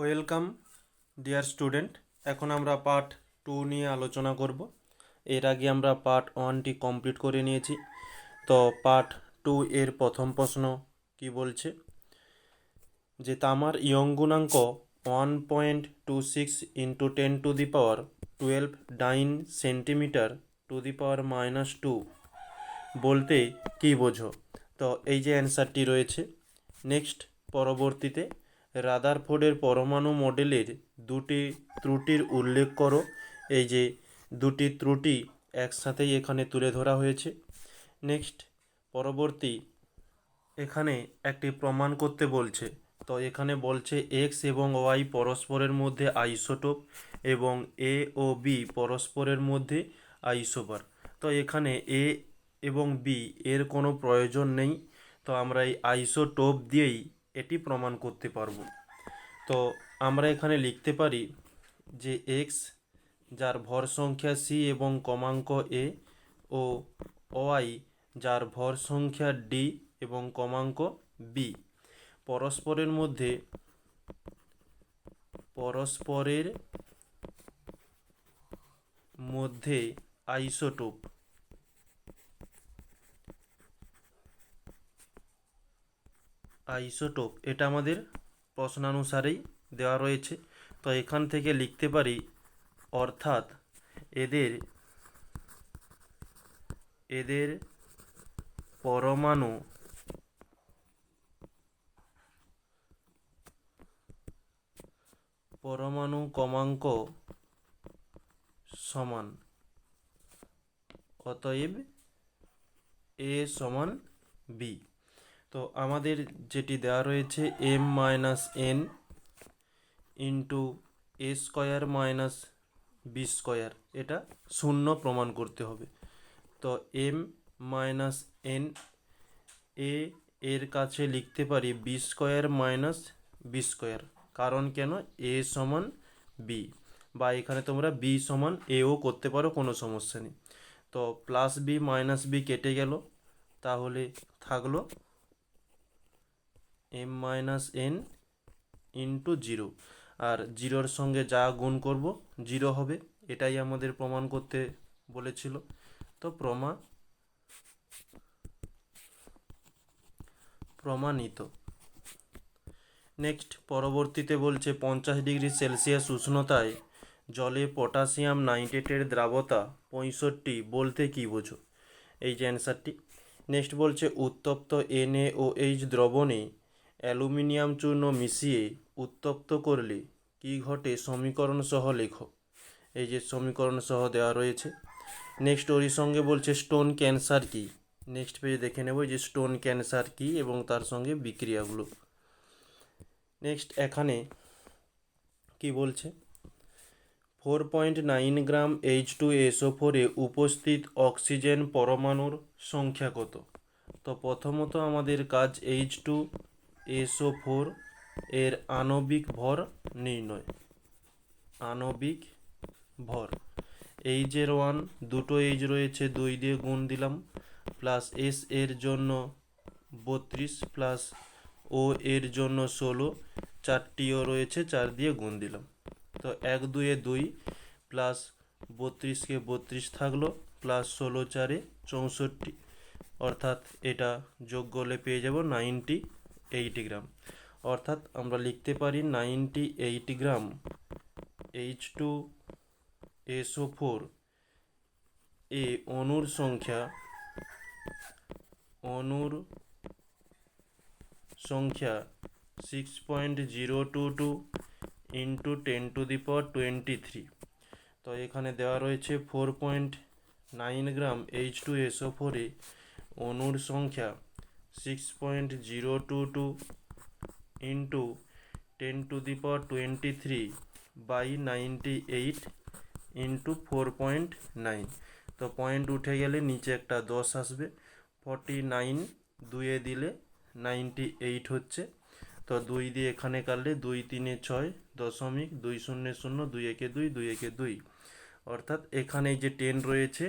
Welcome dear student. এখন আমরা part 2 নিয়ে আলোচনা করব। এর আগে আমরা পার্ট 1টি কমপ্লিট করে নিয়েছি। তো পার্ট 2 এর প্রথম প্রশ্ন কি বলছে যে তামার ইয়ং গুণাঙ্ক 1.26 ইন্টু 10⁻12 ডাইন সেন্টিমিটার (10⁻²) বলতে কী বোঝো? তো এই যে অ্যান্সারটি রয়েছে। নেক্সট, পরবর্তীতে রাদারফোর্ডের পরমাণু মডেলের দুটি ত্রুটির উল্লেখ করো। এই যে দুটি ত্রুটি একসাথেই এখানে তুলে ধরা হয়েছে। নেক্সট, পরবর্তী এখানে একটি প্রমাণ করতে বলছে। তো এখানে বলছে এক্স এবং ওয়াই পরস্পরের মধ্যে আইসোটোপ এবং এ ও বি পরস্পরের মধ্যে আইসোবার। তো এখানে এ এবং বি এর কোনো প্রয়োজন নেই। তো আমরা এই আইসোটোপ দিয়েই এটি প্রমাণ করতে পারবো। তো আমরা এখানে লিখতে পারি যে এক্স যার ভর সংখ্যা সি এবং কমাঙ্ক এ ও ওয়াই যার ভর সংখ্যা ডি এবং কমাঙ্ক বি পরস্পরের মধ্যে আইসোটোপ এটা আমাদের প্রশ্নানুসারেই দেওয়া রয়েছে। তো এখান থেকে লিখতে পারি অর্থাৎ এদের পরমাণু ক্রমাঙ্ক সমান, অতএব এ সমান বি। তো আমাদের যেটি দেওয়া রয়েছে এম মাইনাস এন ইন্টু এ স্কোয়ার মাইনাস বি স্কোয়ার, এটা শূন্য প্রমাণ করতে হবে। তো এম মাইনাস এন এর কাছে লিখতে পারি B square minus B square, কারণ কেন এ সমান বি, বা এখানে তোমরা বি সমান এও করতে পারো, কোনো সমস্যা নেই। তো প্লাস বি মাইনাস বি কেটে গেল, তাহলে থাকলো এম মাইনাস এন ইন্টু 0, আর 0-র সঙ্গে যা গুণ করব 0 হবে। এটাই আমাদের প্রমাণ করতে বলেছিল। তো প্রমাণিত। নেক্সট, পরবর্তীতে বলছে 50°C উষ্ণতায় জলে পটাশিয়াম নাইট্রেটের দ্রাবতা 65 বলতে কী বোঝো? এই যে অ্যান্সারটি। নেক্সট বলছে উত্তপ্ত NaOH দ্রবণে অ্যালুমিনিয়াম চূর্ণ মিশিয়ে উত্তপ্ত করলে কী ঘটে সমীকরণ সহ লেখো। এই যে সমীকরণ সহ দেওয়া রয়েছে। নেক্সট, ওরই সঙ্গে বলছে স্টোন ক্যান্সার কী। নেক্সট পেজে দেখে নেব যে স্টোন ক্যান্সার কী এবং তার সঙ্গে বিক্রিয়াগুলো। নেক্সট, এখানে কি বলছে 4.9 গ্রাম H2SO4 উপস্থিত অক্সিজেন পরমাণুর সংখ্যা কত? তো প্রথমত আমাদের কাজ H2SO4 এর আণবিক ভর নির্ণয়। আণবিক ভর H এর 1, দুটো H রয়েছে, 2 দিয়ে গুণ দিলাম, প্লাস S এর জন্য 32 প্লাস ও এর জন্য 16, 4টিও রয়েছে, 4 দিয়ে গুণ দিলাম। তো 1 2 2 প্লাস 32কে 32 থাকলো, প্লাস 16 4 64, অর্থাৎ এটা যোগ করলে পেয়ে যাব 98 গ্রাম। অর্থাৎ আমরা লিখতে পারি 98 গ্রাম H2SO4 এ অণুর সংখ্যা 6.022 ইন্টু 10⁻23। তো এখানে দেওয়া রয়েছে 4.9 গ্রাম H2SO4 এ অণুর সংখ্যা 6.022 ইন্টু 10⁻23 বাই 98 ইন্টু 4.9। তো পয়েন্ট উঠে গেলে নিচে একটা 10 আসবে। 49 2 দিলে 98 হচ্ছে। তো 2 দিয়ে এখানে কাটলে 2 3 6 দশমিক 2 0 0, 2 1 2, 2 1 2, অর্থাৎ এখানে যে 10 রয়েছে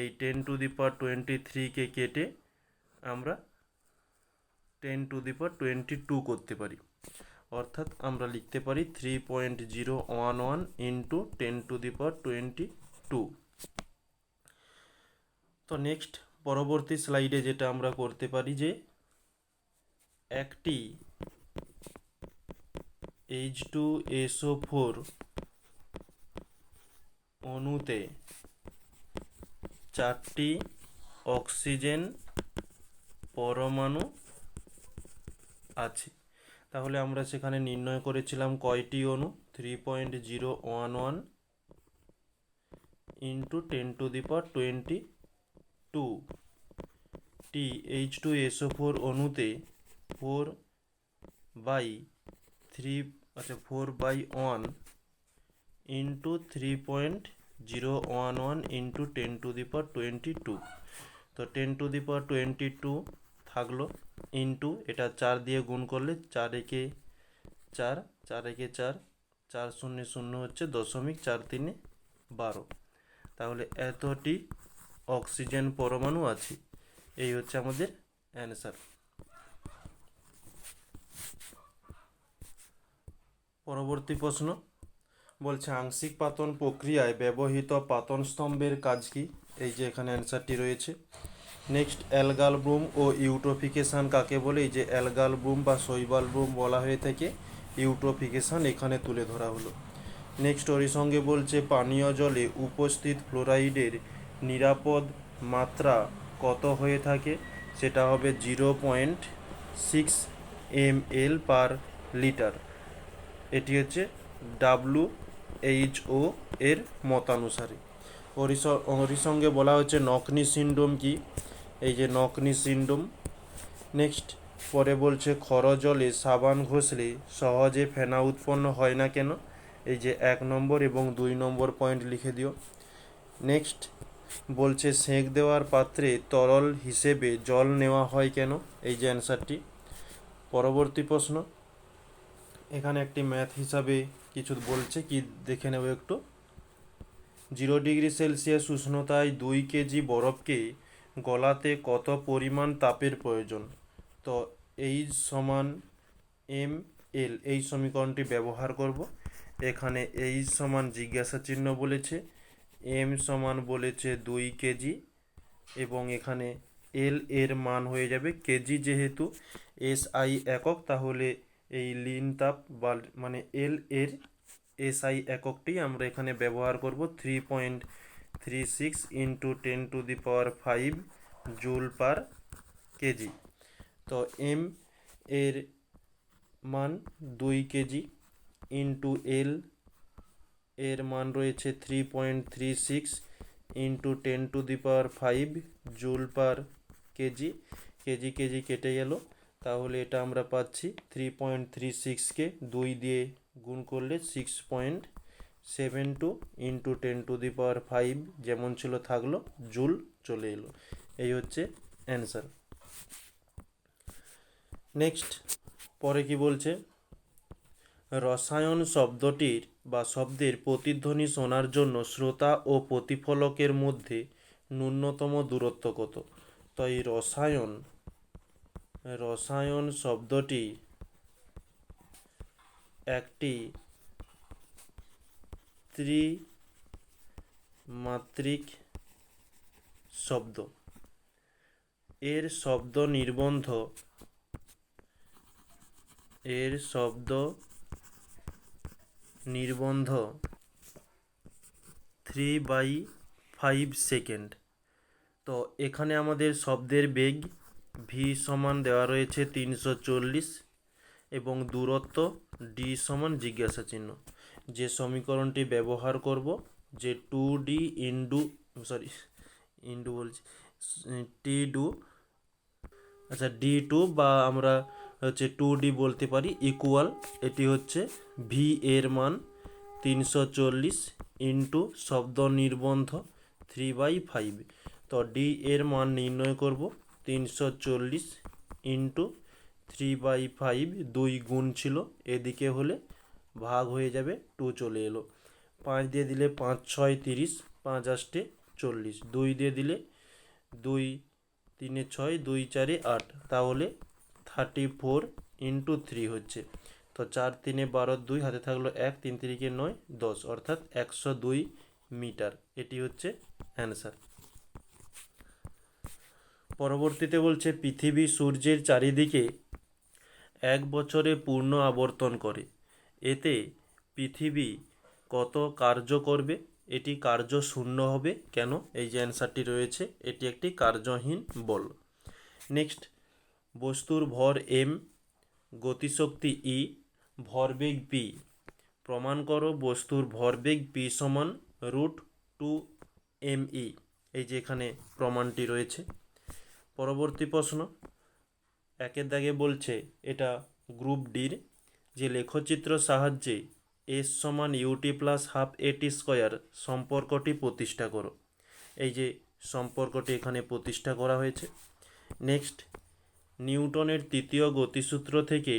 এই 10⁻23কে কেটে আমরা 10⁻22 করতে পারি। অর্থাৎ আমরা লিখতে পারি 3.011 ইন্টু 10⁻22। তো নেক্সট পরবর্তী স্লাইডে যেটা আমরা করতে পারি যে একটি H2SO4 অণুতে 4টি অক্সিজেন পরমাণু আছে। তাহলে আমরা সেখানে নির্ণয় করেছিলাম কয়টি অণু, 3.011 ইন্টু 10⁻22 টি H2SO4 অণুতে 4/1 ইন্টু 3.011 ইন্টু 10⁻22। তো 10⁻22 থাকলো ইন্টু এটা 4 দিয়ে গুণ করলে 4 একে 4, 4 একে 4, 4 শূন্য শূন্য হচ্ছে 0.4312। তাহলে এতটি অক্সিজেন পরমাণু আছে। এই হচ্ছে আমাদের অ্যান্সার। পরবর্তী প্রশ্ন বলছে আংশিক পাতন প্রক্রিয়ায় ব্যবহৃত পাতন স্তম্ভের কাজ কি? এই যে এখানে অ্যান্সারটি রয়েছে। নেক্সট অ্যালগাল ব্লুম ও ইউট্রোফিকেশান কাকে বলে? এই যে অ্যালগাল ব্লুম বা শৈবাল ব্লুম বলা হয়ে থাকে, ইউট্রোফিকেশান এখানে তুলে ধরা হলো। নেক্সট ওর সঙ্গে বলছে পানীয় জলে উপস্থিত ফ্লোরাইডের নিরাপদ মাত্রা কত হয়ে থাকে? সেটা হবে 0.6 ml/লিটার। এটি হচ্ছে WHO এর মতানুসারে। ওর সঙ্গে বলা হচ্ছে নকনি সিন্ড্রোম কি? এই যে নকনি সিন্ড্রোম। নেক্সট পরে বলছে খর জলে সাবান ঘষলে সহজে ফেনা উৎপন্ন হয় না কেন? এই যে 1 নম্বর এবং 2 নম্বর পয়েন্ট লিখে দিও। নেক্সট বলছে সেঁক দেওয়ার পাত্রে তরল হিসেবে জল নেওয়া হয় কেন? এই যে অ্যান্সারটি। পরবর্তী প্রশ্ন এখানে একটি ম্যাথ হিসাবে কিছু বলছে, কি দেখে নেব একটু। 0°C উষ্ণতায় 2 কেজি বরফকে গলাতে কত পরিমাণ তাপের প্রয়োজন? তো H সমান ml এই সমীকরণটি ব্যবহার করব। এখানে H সমান জিজ্ঞাসা চিহ্ন বলেছে, m সমান বলেছে 2 কেজি এবং এখানে L এর মান হয়ে যাবে কেজি, যেহেতু SI একক তাহলে এই লিন তাপ বা মানে L এর SI এককটি আমরা এখানে ব্যবহার করব 3.36 ইন্টু 10⁵ জুল পার কেজি। তো M এর মান 2 কেজি ইন্টু L এর মান রয়েছে 3.36 into 10⁵ joule per KG. KG KG কেটে গেল, তাহলে এটা আমরা পাচ্ছি 3.36কে 2 দিয়ে গুণ করলে 6.72 ইন্টু 10⁵ যেমন ছিল থাকলো, জুল চলে এলো। এই হচ্ছে অ্যান্সার। নেক্সট পরে কি বলছে, রসায়ন শব্দটির বা শব্দের প্রতিধ্বনি শোনার জন্য শ্রোতা ও প্রতিফলকের মধ্যে ন্যূনতম দূরত্ব কত? তো এই রসায়ন শব্দটি একটি ত্রিমাত্রিক শব্দ। এর শব্দ নির্বন্ধ 3/5 সেকেন্ড। তো এখানে আমাদের শব্দের বেগ v সমান দেওয়া রয়েছে 340 এবং দূরত্ব d সমান জিজ্ঞাসা চিহ্ন। যে সমীকরণটি ব্যবহার করব যে 2d d2 বা আমরা হচ্ছে 2d বলতে পারি ইকুয়াল, এটি হচ্ছে v এর মান 340 ইন্টু শব্দ নির্বন্ধ 3/5। তো d এর মান নির্ণয় করব 340 ইন্টু 3/5, 2 গুণ ছিল এদিকে হলে ভাগ হয়ে যাবে, 2 চলে এলো। 5 দিয়ে দিলে 5 6 30, 5 8 40, 2 দিয়ে দিলে 2 3 6, 2 4 8, তাহলে 34 ইন্টু 3 হচ্ছে তো 4 3 12 2 হাতে থাকলো 1, 3 3 9 10 অর্থাৎ 102 মিটার। এটি হচ্ছে অ্যান্সার। পরবর্তীতে বলছে পৃথিবী সূর্যের চারিদিকে 1 বছরে পূর্ণ আবর্তন করে, এতে পৃথিবী কত কার্য করবে? এটি কার্য শূন্য হবে কেন? এই যে অ্যান্সারটি রয়েছে, এটি একটি কার্যহীন বল। নেক্সট, বস্তুর ভর m, গতিশক্তি e, ভরবেগ p। প্রমাণ করো বস্তুর ভরবেগ p সমান √2mE। এই যে এখানে প্রমাণটি রয়েছে। পরবর্তী প্রশ্ন 1 দাগে বলছে, এটা গ্রুপ ডির, যে লেখচিত্র সাহায্যে s সমান ut plus half at square সম্পর্কটি প্রতিষ্ঠা করো। এই যে সম্পর্কটি এখানে প্রতিষ্ঠা করা হয়েছে। নেক্সট, নিউটনের তৃতীয় গতিসূত্র থেকে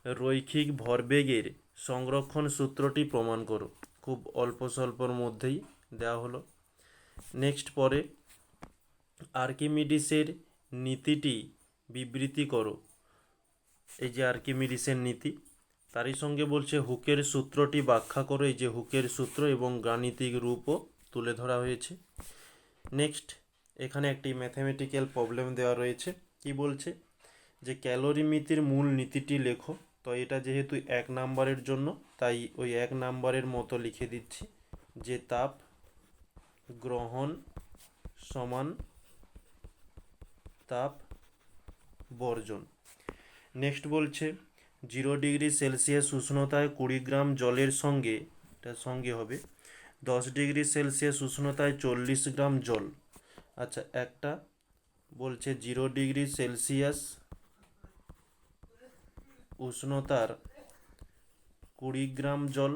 রৈখিক ভরবেগের সংরক্ষণ সূত্রটি প্রমাণ করো। খুব অল্প স্বল্পর মধ্যেই দেওয়া হলো। নেক্সট, পরে আর্কিমিডিসের নীতিটি বিবৃতি করো। এই যে আর্কিমিডিসের নীতি, তারই সঙ্গে বলছে হুকের সূত্রটি ব্যাখ্যা করো। এই যে হুকের সূত্র এবং গাণিতিক রূপও তুলে ধরা হয়েছে। নেক্সট, এখানে একটি ম্যাথামেটিক্যাল প্রবলেম দেওয়া রয়েছে। কি বলছে, যে ক্যালোরিমিতির মূল নীতিটি লেখো। তো এটা যেহেতু 1 নাম্বারের জন্য, তাই ওই 1 নাম্বারের মতো লিখে দিচ্ছি, যে তাপ গ্রহণ সমান তাপ বর্জন। নেক্সট বলছে 0 ডিগ্রি সেলসিয়াস উষ্ণতায় 20 গ্রাম জলের সঙ্গে, এটা সঙ্গে হবে 10 ডিগ্রি সেলসিয়াস উষ্ণতায় 40 গ্রাম জল। আচ্ছা, একটা বলছে 0 ডিগ্রি সেলসিয়াস উষ্ণতার 20 গ্রাম জল,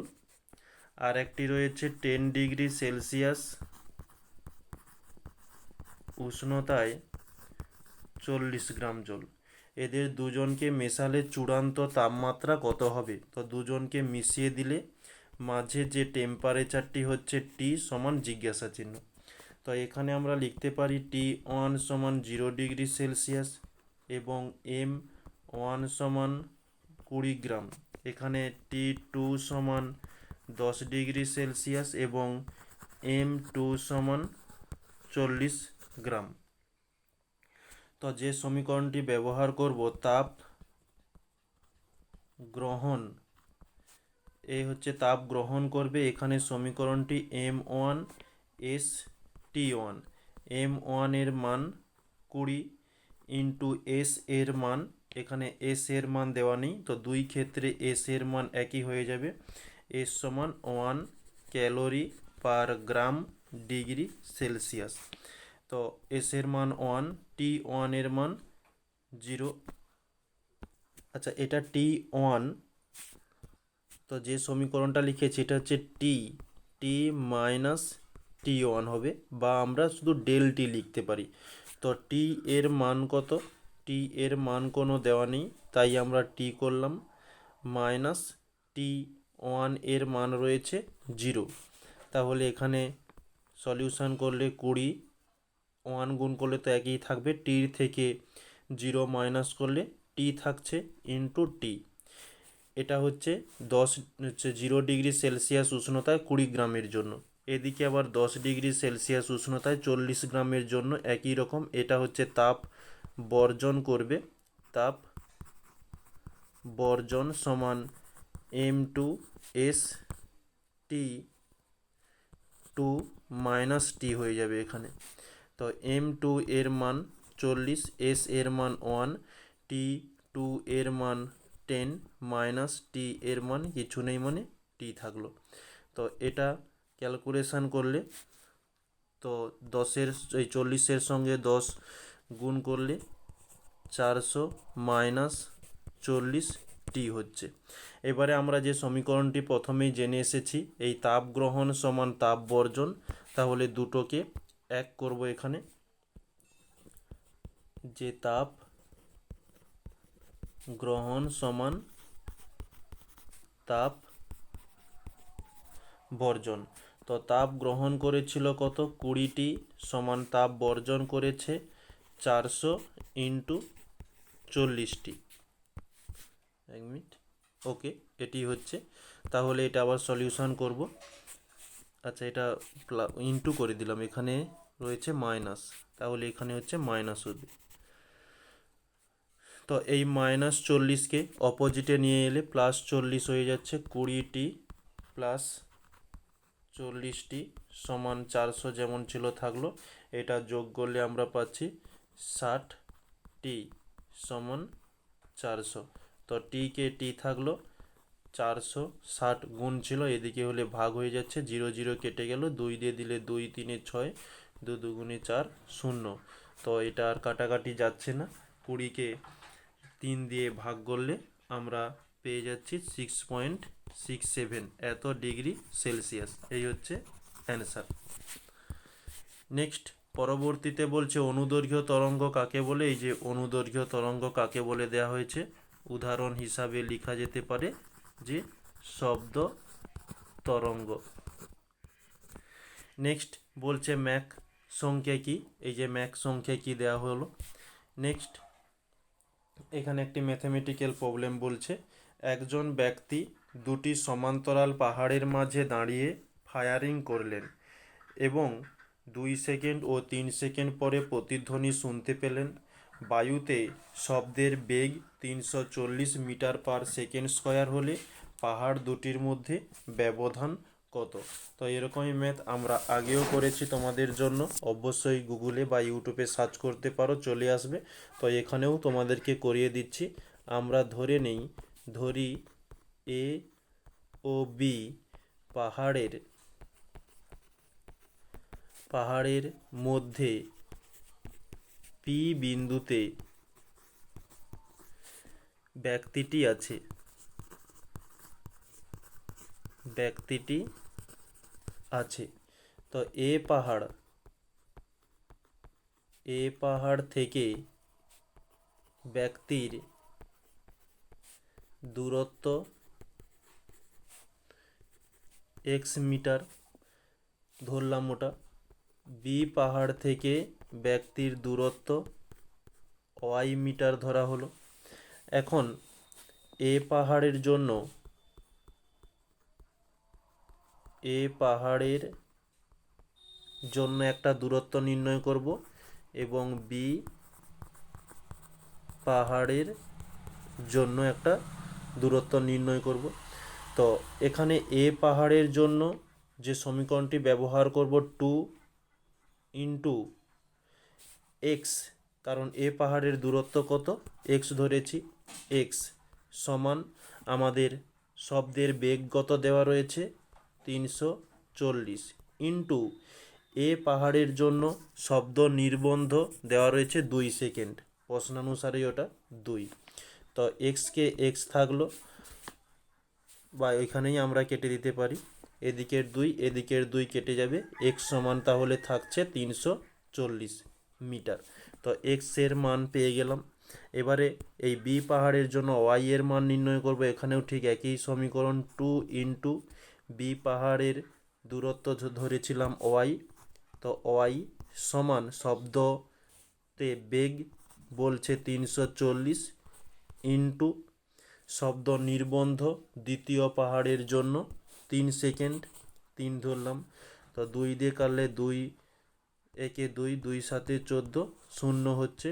আর একটি রয়েছে 10 ডিগ্রি সেলসিয়াস উষ্ণতায় 40 গ্রাম জল। এদের দুজনকে মেশালে চূড়ান্ত তাপমাত্রা কত হবে? তো দুজনকে মিশিয়ে দিলে মাঝে যে টেম্পারেচারটি হচ্ছে টি সমান জিজ্ঞাসা চিহ্ন। তো এখানে আমরা লিখতে পারি T1 সমান 0 ডিগ্রি সেলসিয়াস এবং M1 সমান 20 গ্রাম। এখানে T2 সমান 10 ডিগ্রি সেলসিয়াস এবং M2 সমান 40 গ্রাম। তো যে সমীকরণটি ব্যবহার করব, তাপ গ্রহণ, এ হচ্ছে তাপ গ্রহণ করবে। এখানে সমীকরণটি M1 S T1, M1 এর মান 20 ইন্টু S এর মান, এখানে S এর মান দেওয়া নেই, তো দুই ক্ষেত্রে S এর মান একই হয়ে যাবে। S সমান 1 ক্যালোরি পার গ্রাম ডিগ্রি সেলসিয়াস। তো S এর মান 1, T1 এর মান 0। আচ্ছা, এটা T1, তো যে সমীকরণটা লিখেছি এটা হচ্ছে টি মাইনাস T1 হবে, বা আমরা শুধু ডেল টি লিখতে পারি। তো টি এর মান কত? টি এর মান কোনো দেওয়া নেই, তাই আমরা টি করলাম, মাইনাস T1 এর মান রয়েছে 0। তাহলে এখানে সলিউশন করলে 20, 1 গুণ করলে তো একই থাকবে, টির থেকে 0 মাইনাস করলে টি থাকছে ইন্টু টি। এটা হচ্ছে 0 ডিগ্রি সেলসিয়াস উষ্ণতায় 20 গ্রামের জন্য। এদিকে আবার 10 ডিগ্রি সেলসিয়াস উষ্ণতায় 40 গ্রামের জন্য একই রকম। এটা হচ্ছে তাপ বর্জন করবে। তাপ বর্জন সমান M2 S T2 মাইনাস টি হয়ে যাবে এখানে। তো M2 এর মান 40, S এর মান 1, T2 এর মান 10 মাইনাস টি এর মান কিছু নেই, মানে টি থাকলো। তো এটা ক্যালকুলেশান করলে, তো 40-এর সঙ্গে 10 গুণ করলে 400 মাইনাস 40 টি হচ্ছে। এবারে আমরা যে সমীকরণটি প্রথমেই জেনে এসেছি, এই তাপ গ্রহণ সমান তাপ বর্জন, তাহলে দুটোকে এক করব এখানে, যে তাপ গ্রহণ সমান তাপ বর্জন। তো তাপ গ্রহণ করেছিল কত? 20টি, সমান তাপ বর্জন করেছে 400 ইন্টু 40টি। 1 মিনিট। ওকে, এটি হচ্ছে। তাহলে এটা আবার সলিউশন করব। আচ্ছা, এটা ইনটু করে দিলাম, এখানে রয়েছে মাইনাস, তাহলে এখানে হচ্ছে মাইনাস হবে। তো এই -40কে অপোজিটে নিয়ে এলে +40 হয়ে যাচ্ছে। 20টি প্লাস 40টি সমান 400 যেমন ছিল থাকলো। এটা যোগ করলে আমরা পাচ্ছি 60টি সমান 400। তো টিকে টি থাকলো, 460 গুণ ছিল, এদিকে হলে ভাগ হয়ে যাচ্ছে, 0 0 কেটে গেল, 2 দিয়ে দিলে 2 3 6, 2 2 4 0। তো এটা আর কাটাকাটি যাচ্ছে না, 20কে 3 দিয়ে ভাগ করলে আমরা পেয়ে যাচ্ছি 6.67 এত ডিগ্রি সেলসিয়াস। এই হচ্ছে অ্যান্সার। নেক্সট পরবর্তীতে বলছে অনুদৈর্ঘ্য তরঙ্গ কাকে বলে। এই যে অনুদৈর্ঘ্য তরঙ্গ কাকে বলে দেয়া হয়েছে, উদাহরণ হিসাবে লেখা যেতে পারে যে শব্দ তরঙ্গ। নেক্সট বলছে ম্যাক সংখ্যা কি, এই যে ম্যাক সংখ্যা কি দেওয়া হলো। নেক্সট এখানে একটি ম্যাথমেটিক্যাল প্রবলেম বলছে, একজন ব্যক্তি দুটি সমান্তরাল পাহাড়ের মাঝে দাঁড়িয়ে ফায়ারিং করলেন এবং 2 সেকেন্ড ও 3 সেকেন্ড পরে প্রতিধ্বনি শুনতে পেলেন। বায়ুতে শব্দের বেগ 340 মিটার পার সেকেন্ড স্কয়ার হলে পাহাড় দুটির মধ্যে ব্যবধান কত। তো এরকমই ম্যাথ আমরা আগেও করেছি তোমাদের জন্য, অবশ্যই গুগলে বা ইউটিউবে সার্চ করতে পারো, চলে আসবে। তো এখানেও তোমাদেরকে করিয়ে দিচ্ছি। আমরা ধরি এ ও বি পাহাড়ের মধ্যে পি বিন্দুতে ব্যক্তিটি আছে। তো এ পাহাড় থেকে ব্যক্তির দূরত্ব x মিটার ধরলাম ওটা। বি পাহাড় থেকে ব্যক্তির দূরত্ব y মিটার ধরা হলো। এখন এ পাহাড়ের জন্য একটা দূরত্ব নির্ণয় করব এবং বি পাহাড়ের জন্য একটা দূরত্ব নির্ণয় করব। তো এখানে এ পাহাড়ের জন্য যে সমীকরণটি ব্যবহার করব 2 ইন্টু এক্স, কারণ এ পাহাড়ের দূরত্ব কত, এক্স ধরেছি, এক্স সমান আমাদের শব্দের বেগ কত দেওয়া রয়েছে 340 ইন্টু এ পাহাড়ের জন্য শব্দ নির্বন্ধ দেওয়া রয়েছে 2 সেকেন্ড, প্রশ্নানুসারে ওটা 2। তো এক্সকে এক্স থাকলো, বা এখানেই আমরা কেটে দিতে পারি, এদিকের 2 কেটে যাবে, এক্স সমান তাহলে থাকছে 340 মিটার। তো এক্স এর মান পেয়ে গেলাম। এবারে এই বি পাহাড়ের জন্য ওয়াই এর মান নির্ণয় করব। এখানেও ঠিক একই সমীকরণ, 2 ইন্টু বি পাহাড়ের দূরত্ব ধরেছিলাম ওয়াই, তো ওয়াই সমান শব্দতে বেগ বলছে 340 ইন্টু শব্দ নির্বন্ধ দ্বিতীয় পাহাড়ের জন্য 3 সেকেন্ড, 3 ধরলাম। তো 2 দিয়ে কাটলে 2 একে 2, 2 7 14, 0 হচ্ছে।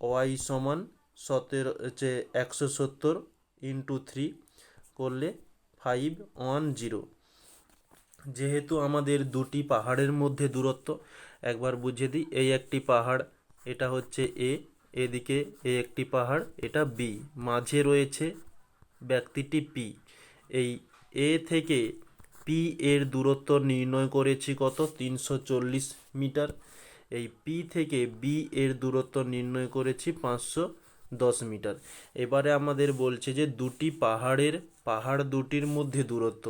ওয়াই সমান 170 ইন্টু 3 করলে 510। যেহেতু আমাদের দুটি পাহাড়ের মধ্যে দূরত্ব একবার বুঝিয়ে দিই, এই একটি পাহাড়, এটা হচ্ছে এ, এদিকে এই একটি পাহাড়, এটা বি, মাঝে রয়েছে ব্যক্তিটি পি। এই এ থেকে পি এর দূরত্ব নির্ণয় করেছি কত, 340 মিটার। এই পি থেকে বি এর দূরত্ব নির্ণয় করেছি 510 মিটার। এবারে আমাদের বলছে যে পাহাড় দুটির মধ্যে দূরত্ব,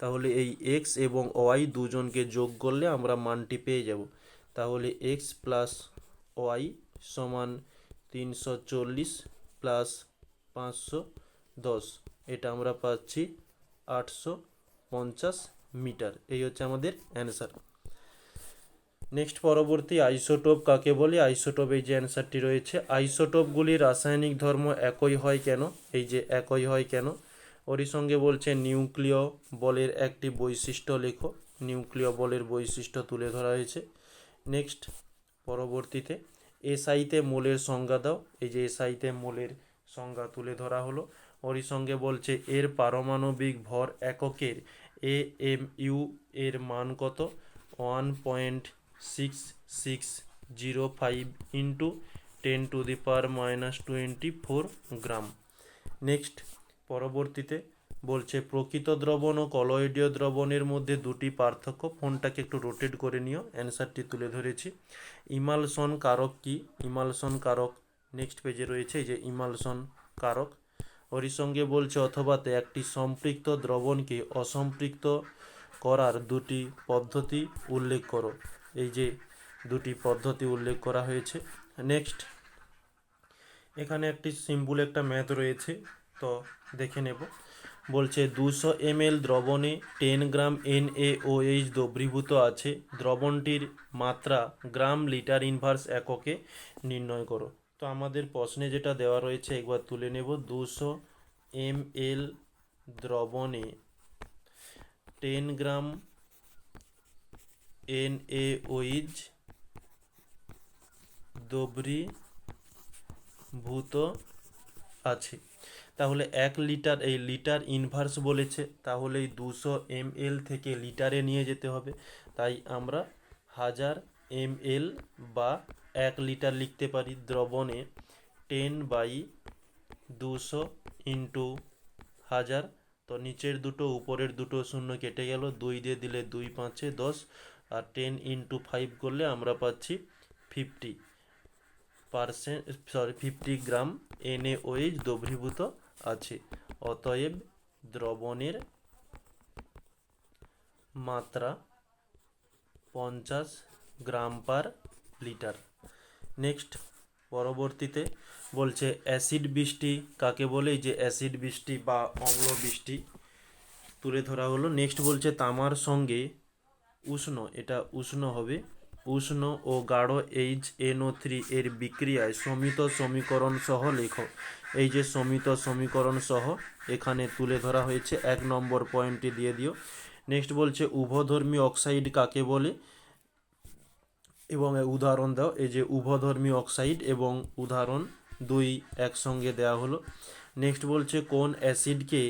তাহলে এই এক্স এবং ওয়াই দুজনকে যোগ করলে আমরা মানটি পেয়ে যাব। তাহলে এক্স প্লাস ওয়াই সমান 340 প্লাস 510, এটা আমরা পাচ্ছি 850 মিটার। এই হচ্ছে আমাদের অ্যান্সার। নেক্সট পরবর্তী আইসোটোপ কাকে বলে। আইসোটোপ, এই যে অ্যান্সারটি রয়েছে, আইসোটোপগুলির রাসায়নিক ধর্ম একই হয় কেন। এই যে একই হয় কেন, ওরই সঙ্গে বলছে নিউক্লিয় বলের একটি বৈশিষ্ট্য লেখো। নিউক্লিয় বলের বৈশিষ্ট্য তুলে ধরা হয়েছে। নেক্সট পরবর্তীতে এসআইতে মোলের সংজ্ঞা দাও। এই যে এসআইতে মোলের সংজ্ঞা তুলে ধরা হলো। ওরই সঙ্গে বলছে এর পারমাণবিক ভর এককের AMU এর মান কত? 1.6605 ইন্টু 10⁻⁻24 গ্রাম। নেক্সট পরবর্তীতে বলছে প্রকৃত দ্রবণ ও কলয়েডীয় দ্রবণের মধ্যে দুটি পার্থক্য। ফোনটাকে একটু রোটেট করে নিও, অ্যান্সারটি তুলে ধরেছি। ইমালশন কারক কি? ইমালশন কারক নেক্সট পেজে রয়েছে, এই যে ইমালশন কারক। ওরই সঙ্গে বলছে অথবাতে একটি সম্পৃক্ত দ্রবণকে অসম্পৃক্ত করার দুটি পদ্ধতি উল্লেখ করো। এই যে দুটি পদ্ধতি উল্লেখ করা হয়েছে। নেক্সট এখানে একটি সিম্পল একটা ম্যাথ রয়েছে, তো দেখে নেব। বলছে 200 ml দ্রবণে 10 গ্রাম NaOH দ্রবীভূত আছে, দ্রবণটির মাত্রা গ্রাম লিটার ইনভার্স এককে নির্ণয় করো। তো আমাদের প্রশ্নে যেটা দেওয়া রয়েছে একবার তুলে নেব। 200 ml দ্রবণে 10 গ্রাম NaOH দ্রবীভূত আছে। তাহলে 1 লিটার, এই লিটার ইনভার্স বলেছে, তাহলে এই 200 ml থেকে লিটারে নিয়ে যেতে হবে। তাই আমরা 1000 ml বা 1 লিটার লিখতে পারি। দ্রবণে 10/200 ইন্টু 1000। তো নিচের দুটো উপরের দুটো শূন্য কেটে গেল, 2 দিয়ে দিলে 2 5 10, আর 10 ইন্টু 5 করলে আমরা পাচ্ছি 50 গ্রাম NaOH দ্রবীভূত আছে। অতএব দ্রবণের মাত্রা 50 গ্রাম পার লিটার। নেক্সট পরবর্তীতে বলছে অ্যাসিড বৃষ্টি কাকে বলে? এই যে অ্যাসিড বৃষ্টি বা অম্ল বৃষ্টি তুলে ধরা হলো। নেক্সট বলছে তামার সঙ্গে উষ্ণ, এটা উষ্ণ হবে, উষ্ণ ও গাঢ় HNO3 এর বিক্রিয়ায় সমিত সমীকরণ সহ লেখো। এই যে সমিত সমীকরণ সহ এখানে তুলে ধরা হয়েছে, 1 নম্বর পয়েন্টে দিয়ে দিও। নেক্সট বলছে উভধর্মী অক্সাইড কাকে বলে এবং উদাহরণ দাও। এই যে উভধর্মী অক্সাইড এবং উদাহরণ 2 একসঙ্গে দেওয়া হলো। নেক্সট বলছে কোন অ্যাসিডকে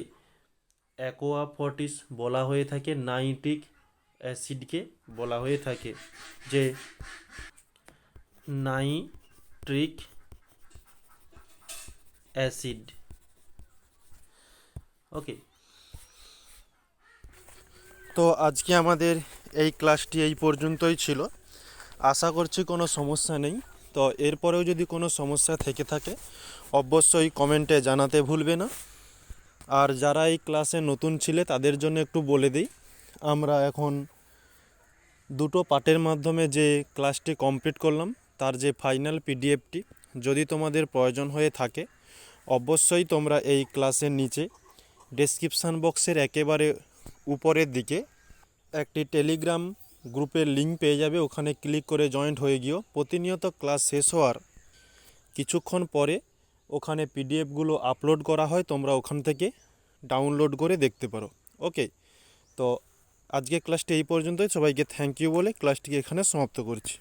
অ্যাকোয়াফর্টিস বলা হয়ে থাকে? নাইট্রিক অ্যাসিডকে বলা হয়ে থাকে, যে নাইট্রিক অ্যাসিড। ওকে, তো আজকে আমাদের এই ক্লাসটি এই পর্যন্তই ছিল। আশা করছি কোনো সমস্যা নেই। তো এরপরেও যদি কোনো সমস্যা থেকে থাকে অবশ্যই কমেন্টে জানাতে ভুলবে না। আর যারা এই ক্লাসে নতুন ছিলে তাদের জন্য একটু বলে দিই, আমরা এখন দুটো পার্টের মাধ্যমে যে ক্লাসটি কমপ্লিট করলাম তার যে ফাইনাল পিডিএফটি যদি তোমাদের প্রয়োজন হয়ে থাকে অবশ্যই তোমরা এই ক্লাসের নিচে ডেসক্রিপশান বক্সের একেবারে উপরের দিকে একটি টেলিগ্রাম গ্রুপের লিঙ্ক পেয়ে যাবে, ওখানে ক্লিক করে জয়েন্ট হয়ে গিয়েও প্রতিনিয়ত ক্লাস শেষ হওয়ার কিছুক্ষণ পরে ওখানে পিডিএফগুলো আপলোড করা হয়, তোমরা ওখান থেকে ডাউনলোড করে দেখতে পারো। ওকে, তো আজকে ক্লাসটি এই পর্যন্তই। সবাইকে থ্যাংক ইউ বলে ক্লাসটিকে এখানে সমাপ্ত করছি।